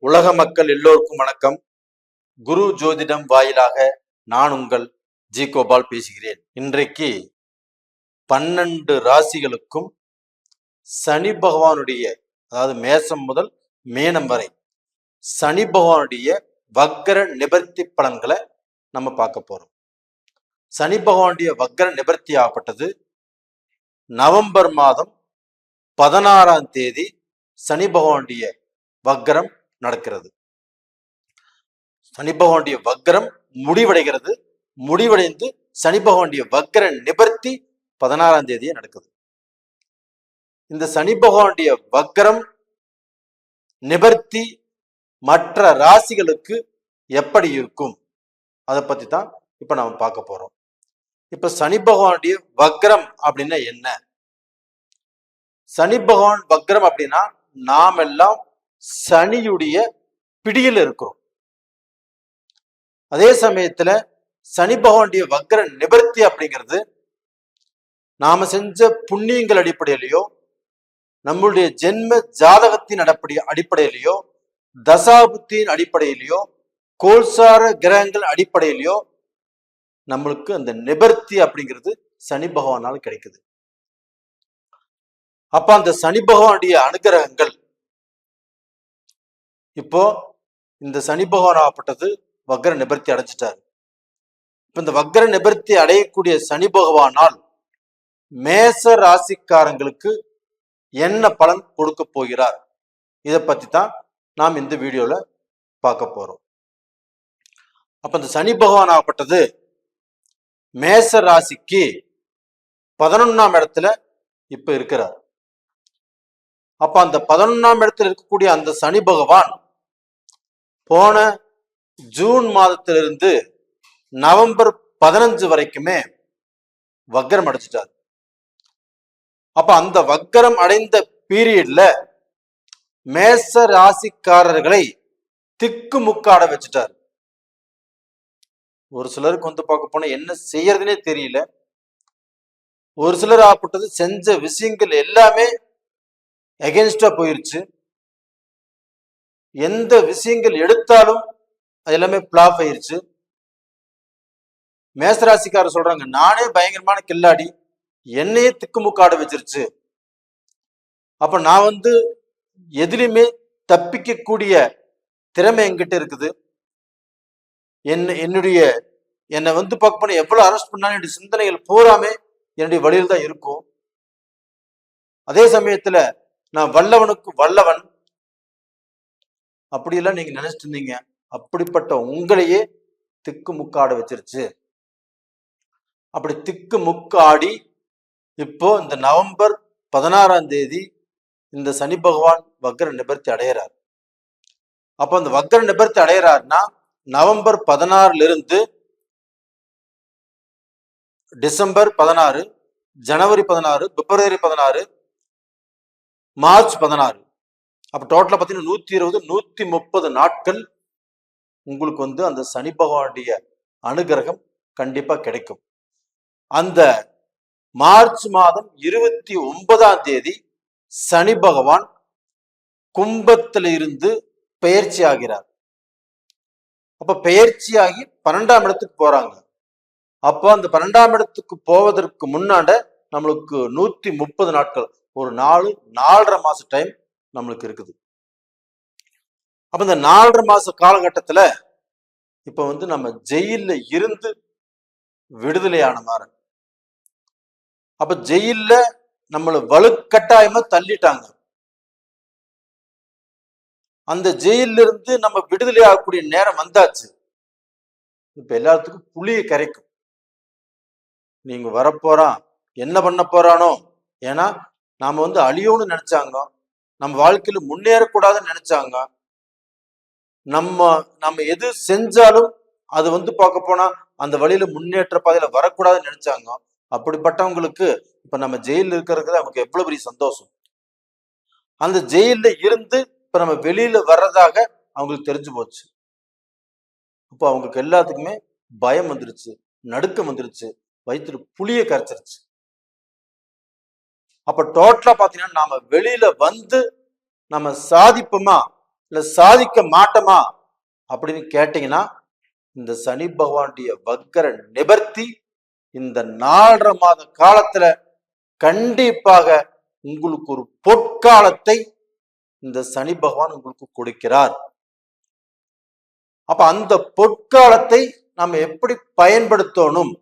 உலக மக்கள் எல்லோருக்கும் வணக்கம். குரு ஜோதிடம் வாயிலாக நான் உங்கள் ஜி கோபால் பேசுகிறேன். இன்றைக்கு 12 ராசிகளுக்கும் சனி பகவானுடைய, அதாவது மேசம் முதல் மீனம் வரை சனி பகவானுடைய வக்கர நிவர்த்தி பலன்களை நம்ம பார்க்க போறோம். சனி பகவானுடைய வக்கர நிவர்த்தி ஆகப்பட்டது நவம்பர் மாதம் 16ஆம் தேதி சனி பகவானுடைய வக்கரம் நடக்கிறது. சனி பகவானுடைய வக்கரம் முடிவடைகிறது. முடிவடைந்து சனி பகவானுடைய வக்கர நிவர்த்தி 16ஆம் தேதியே நடக்குது. இந்த சனி பகவானுடைய வக்கரம் நிவர்த்தி மற்ற ராசிகளுக்கு எப்படி இருக்கும், அதை பத்தி தான் இப்ப நாம பார்க்க போறோம். இப்ப சனி பகவானுடைய வக்கரம் அப்படின்னா என்ன? சனி பகவான் வக்கரம் அப்படின்னா நாம் எல்லாம் சனியுடைய பிடியில் இருக்கிறோம். அதே சமயத்துல சனி பகவானுடைய வக்கர நிவர்த்தி அப்படிங்கிறது நாம செஞ்ச புண்ணியங்கள் அடிப்படையிலையோ, நம்மளுடைய ஜென்ம ஜாதகத்தின் அடிப்படையிலையோ, தசாபுத்தியின் அடிப்படையிலையோ, கோல்சார கிரகங்கள் அடிப்படையிலையோ நம்மளுக்கு அந்த நிவர்த்தி அப்படிங்கிறது சனி பகவானால் கிடைக்குது. அப்ப அந்த சனி பகவானுடைய அனுகிரகங்கள் இப்போ இந்த சனி பகவான் ஆகப்பட்டது வக்கர நிவர்த்தி அடைஞ்சிட்டாரு. இப்ப இந்த வக்கர நிவர்த்தி அடையக்கூடிய சனி பகவானால் மேச ராசிக்காரங்களுக்கு என்ன பலன் கொடுக்க போகிறார், இதை பத்தி தான் நாம் இந்த வீடியோல பார்க்க போறோம். அப்ப இந்த சனி பகவான் ஆகப்பட்டது மேச ராசிக்கு 11ஆம் இடத்துல இப்ப இருக்கிறார். அப்ப அந்த 11ஆம் இடத்துல இருக்கக்கூடிய அந்த சனி பகவான் போன ஜூன் மாதத்திலிருந்து நவம்பர் 15 வரைக்குமே வக்கரம் அடைச்சிட்டார். அப்ப அந்த வக்கரம் அடைந்த பீரியட்ல மேச ராசிக்காரர்களை திக்கு முக்காட வச்சுட்டார். ஒரு சிலருக்கு பார்க்க போனா என்ன செய்யறதுனே தெரியல. ஒரு சிலர் ஆப்பட்டது செஞ்ச விஷயங்கள் எல்லாமே எகென்ஸ்டா போயிருச்சு. எந்த விஷயங்கள் எடுத்தாலும் அது எல்லாமே பிளாப் ஆயிருச்சு. மேசராசிக்காரர் சொல்றாங்க, நானே பயங்கரமான கில்லாடி, என்னையே திக்குமுக்காட வச்சிருச்சு. அப்ப நான் எதுலையுமே தப்பிக்கக்கூடிய திறமை என்கிட்ட இருக்குது. என்னை பார்க்க போன எவ்வளவு அரெஸ்ட் பண்ணாலும் என்னுடைய சிந்தனைகள் பூராமே என்னுடைய வழியில் தான் இருக்கும். அதே சமயத்துல நான் வல்லவனுக்கு வல்லவன் அப்படியெல்லாம் நீங்க நினைச்சிட்டு இருந்தீங்க. அப்படிப்பட்ட உங்களையே திக்கு முக்காட வச்சிருச்சு. அப்படி திக்கு முக்காடி இப்போ இந்த நவம்பர் 16ஆம் தேதி இந்த சனி பகவான் வக்கர நிவர்த்தி அடைகிறார். அப்ப அந்த வக்கர நிவர்த்தி அடைகிறார்னா நவம்பர் 16 இருந்து டிசம்பர் 16, ஜனவரி 16, பிப்ரவரி 16, மார்ச் 16, அப்ப டோட்டலா பாத்தீங்கன்னா 120, 130 நாட்கள் உங்களுக்கு அந்த சனி பகவானுடைய அனுகிரகம் கண்டிப்பா கிடைக்கும். அந்த மார்ச் மாதம் 29ஆம் தேதி சனி பகவான் கும்பத்தில இருந்து பெயர்ச்சி ஆகிறார். அப்ப பெயர்ச்சியாகி 12ஆம் இடத்துக்கு போறாங்க. அப்போ அந்த 12ஆம் இடத்துக்கு போவதற்கு முன்னாட நம்மளுக்கு 130 நாட்கள், ஒரு 4.5 மாச டைம் நம்மளுக்கு இருக்குது. அப்ப இந்த 4.5 மாச காலகட்டத்துல இப்ப நம்ம ஜெயில இருந்து விடுதலையான மாதிரி. அப்ப ஜெயில நம்மள வலுக்கட்டாயமா தள்ளிட்டாங்க. அந்த ஜெயில இருந்து நம்ம விடுதலை ஆகக்கூடிய நேரம் வந்தாச்சு. இப்ப எல்லாத்துக்கும் புளிய கரைக்கும். நீங்க வரப்போறான், என்ன பண்ண போறானோ, ஏன்னா நாம அழியோன்னு நினைச்சாங்க, நம்ம வாழ்க்கையில முன்னேறக்கூடாதுன்னு நினைச்சாங்க. நம்ம எது செஞ்சாலும் அது பார்க்க போனா அந்த வழியில முன்னேற்ற பாதையில வரக்கூடாதுன்னு நினைச்சாங்க. அப்படிப்பட்டவங்களுக்கு இப்ப நம்ம ஜெயில இருக்கிறது நமக்கு எவ்வளவு பெரிய சந்தோஷம். அந்த ஜெயில இருந்து இப்ப நம்ம வெளியில வர்றதாக அவங்களுக்கு தெரிஞ்சு போச்சு. இப்போ அவங்களுக்கு எல்லாத்துக்குமே பயம் வந்துருச்சு, நடுக்கம் வந்துருச்சு, வயிற்றுல புளிய கரைச்சிருச்சு. அப்ப டோட்டலா பாத்தீங்கன்னா நாம வெளியில நம்ம சாதிப்போமா இல்ல சாதிக்க மாட்டோமா அப்படின்னு கேட்டீங்கன்னா, இந்த சனி பகவானுடைய வக்கர நிவர்த்தி இந்த 4.5 மாத காலத்துல கண்டிப்பாக உங்களுக்கு ஒரு பொற்காலத்தை இந்த சனி பகவான் உங்களுக்கு கொடுக்கிறார். அப்ப அந்த பொற்காலத்தை நம்ம எப்படி பயன்படுத்தணும்,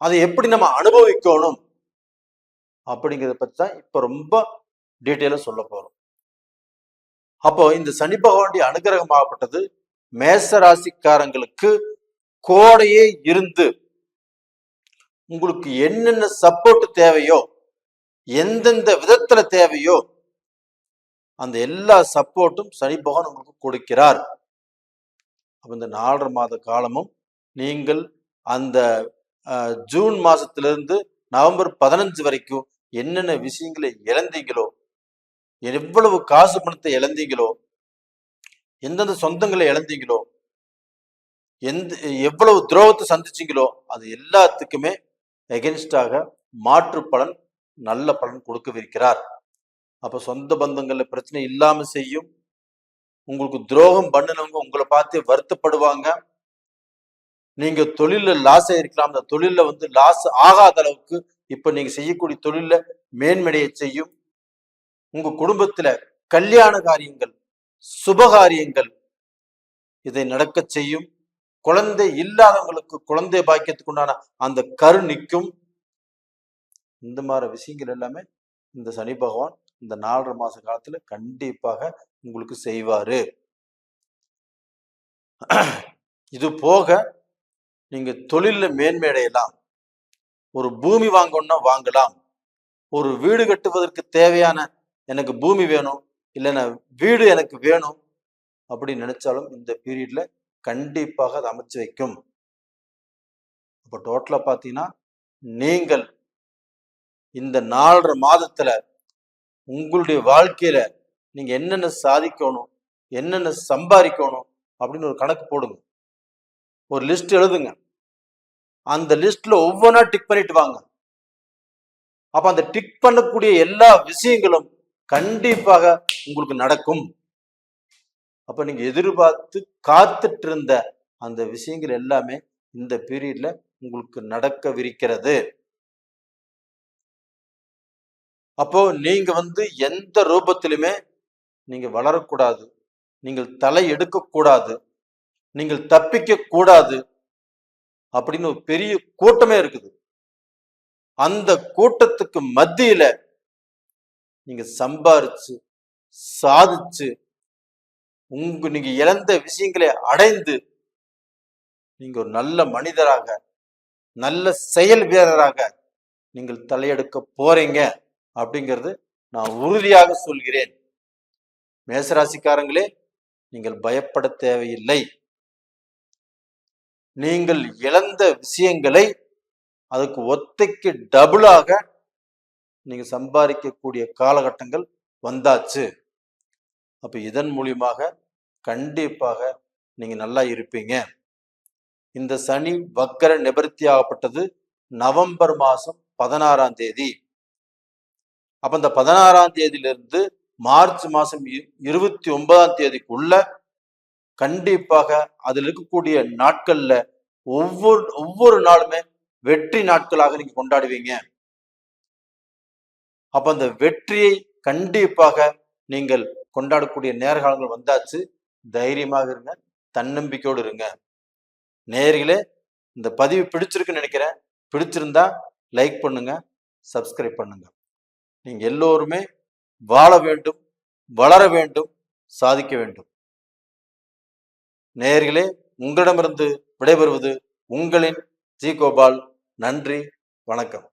அதை எப்படி நம்ம அனுபவிக்கணும் அப்படிங்கிறத பத்தி தான் இப்ப ரொம்ப டீட்டெயிலா சொல்ல போறோம். அப்போ இந்த சனி பகவானுடைய அனுகிரகமாகப்பட்டது மேச ராசிக்காரங்களுக்கு கோடையே இருந்து உங்களுக்கு என்னென்ன சப்போர்ட் தேவையோ, எந்தெந்த விதத்துல தேவையோ அந்த எல்லா சப்போர்ட்டும் சனி பகவான் உங்களுக்கு கொடுக்கிறார். அப்ப இந்த 4.5 மாத காலமும் நீங்கள் அந்த ஜூன் மாசத்திலிருந்து நவம்பர் 15 வரைக்கும் என்னென்ன விஷயங்களை இழந்தீங்களோ, எவ்வளவு காசு பணத்தை இழந்தீங்களோ, எந்தெந்த சொந்தங்களை இழந்தீங்களோ, எவ்வளவு துரோகத்தை சந்திச்சீங்களோ, அது எல்லாத்துக்குமே எகென்ஸ்டாக மாற்று பலன், நல்ல பலன் கொடுக்கவிருக்கிறார். அப்ப சொந்த பந்தங்கள்ல பிரச்சனை இல்லாம செய்யும். உங்களுக்கு துரோகம் பண்ணினவங்க உங்களை பார்த்து வருத்தப்படுவாங்க. நீங்க தொழில லாஸ் ஆயிருக்கலாம், அந்த தொழில லாஸ் ஆகாத அளவுக்கு இப்ப நீங்க செய்யக்கூடிய தொழில மேன்மையை செய்யும். உங்க குடும்பத்துல கல்யாண காரியங்கள், சுபகாரியங்கள் இதை நடக்க செய்யும். குழந்தை இல்லாதவங்களுக்கு குழந்தை பாக்கியத்துக்கு உண்டான அந்த கரு நிற்கும். இந்த மாதிரி விஷயங்கள் எல்லாமே இந்த சனி பகவான் இந்த 4.5 மாச காலத்துல கண்டிப்பாக உங்களுக்கு செய்வாரு. இது போக நீங்க தொழில மேன்மை அடையலாம். ஒரு பூமி வாங்கணும்னா வாங்கலாம். ஒரு வீடு கட்டுவதற்கு தேவையான எனக்கு பூமி வேணும், இல்லைன்னா வீடு எனக்கு வேணும் அப்படின்னு நினைச்சாலும் இந்த பீரியட்ல கண்டிப்பாக அதை அமைச்சு வைக்கும். அப்ப டோட்டலா பாத்தீங்கன்னா நீங்கள் இந்த 4.5 மாதத்துல உங்களுடைய வாழ்க்கையில நீங்க என்னென்ன சாதிக்கணும், என்னென்ன சம்பாதிக்கணும் அப்படின்னு ஒரு கணக்கு போடுங்க. ஒரு லிஸ்ட் எழுதுங்க. அந்த லிஸ்ட்ல ஒவ்வொன்றா டிக் பண்ணிட்டு வாங்க. அப்ப அந்த டிக் பண்ணக்கூடிய எல்லா விஷயங்களும் கண்டிப்பாக உங்களுக்கு நடக்கும். அப்ப நீங்க எதிர்பார்த்து காத்துட்டு இருந்த அந்த விஷயங்கள் எல்லாமே இந்த பீரியட்ல உங்களுக்கு நடக்கவிருக்கிறது. அப்போ நீங்க எந்த ரூபத்திலுமே நீங்க வளரக்கூடாது, நீங்கள் தலை எடுக்கக்கூடாது, நீங்கள் தப்பிக்க கூடாது அப்படின்னு ஒரு பெரிய கூட்டமே இருக்குது. அந்த கூட்டத்துக்கு மத்தியில நீங்க சம்பாரிச்சு சாதிச்சு நீங்க இழந்த விஷயங்களை அடைந்து நீங்க ஒரு நல்ல மனிதராக, நல்ல செயல் வீரராக நீங்கள் தலையெடுக்க போறீங்க அப்படிங்கிறது நான் உறுதியாக சொல்கிறேன். மேசராசிக்காரங்களே, நீங்கள் பயப்பட தேவையில்லை. நீங்கள் இழந்த விஷயங்களை அதுக்கு ஒத்தைக்கு டபுளாக நீங்க சம்பாதிக்கக்கூடிய காலகட்டங்கள் வந்தாச்சு. அப்ப இதன் மூலியமாக கண்டிப்பாக நீங்க நல்லா இருப்பீங்க. இந்த சனி வக்கர நிவர்த்தி ஆகப்பட்டது நவம்பர் மாசம் 16ஆம் தேதி. அப்ப இந்த 16ஆம் தேதியிலிருந்து மார்ச் மாசம் 29ஆம் தேதிக்குள்ள கண்டிப்பாக அதில் இருக்கக்கூடிய நாட்கள்ல ஒவ்வொரு நாளுமே வெற்றி நாட்களாக நீங்க கொண்டாடுவீங்க. அப்ப அந்த வெற்றியை கண்டிப்பாக நீங்கள் கொண்டாடக்கூடிய நேரகாலங்கள் வந்தாச்சு. தைரியமாக இருங்க, தன்னம்பிக்கையோடு இருங்க. நேயர்களே, இந்த பதிவு பிடிச்சிருக்குன்னு நினைக்கிறேன். பிடிச்சிருந்தா லைக் பண்ணுங்க, சப்ஸ்கிரைப் பண்ணுங்க. நீங்க எல்லோருமே வாழ வேண்டும், வளர வேண்டும், சாதிக்க வேண்டும். நேயர்களே, உங்களிடமிருந்து விடைபெறுவது உங்களின் ஜி கோபால். நன்றி, வணக்கம்.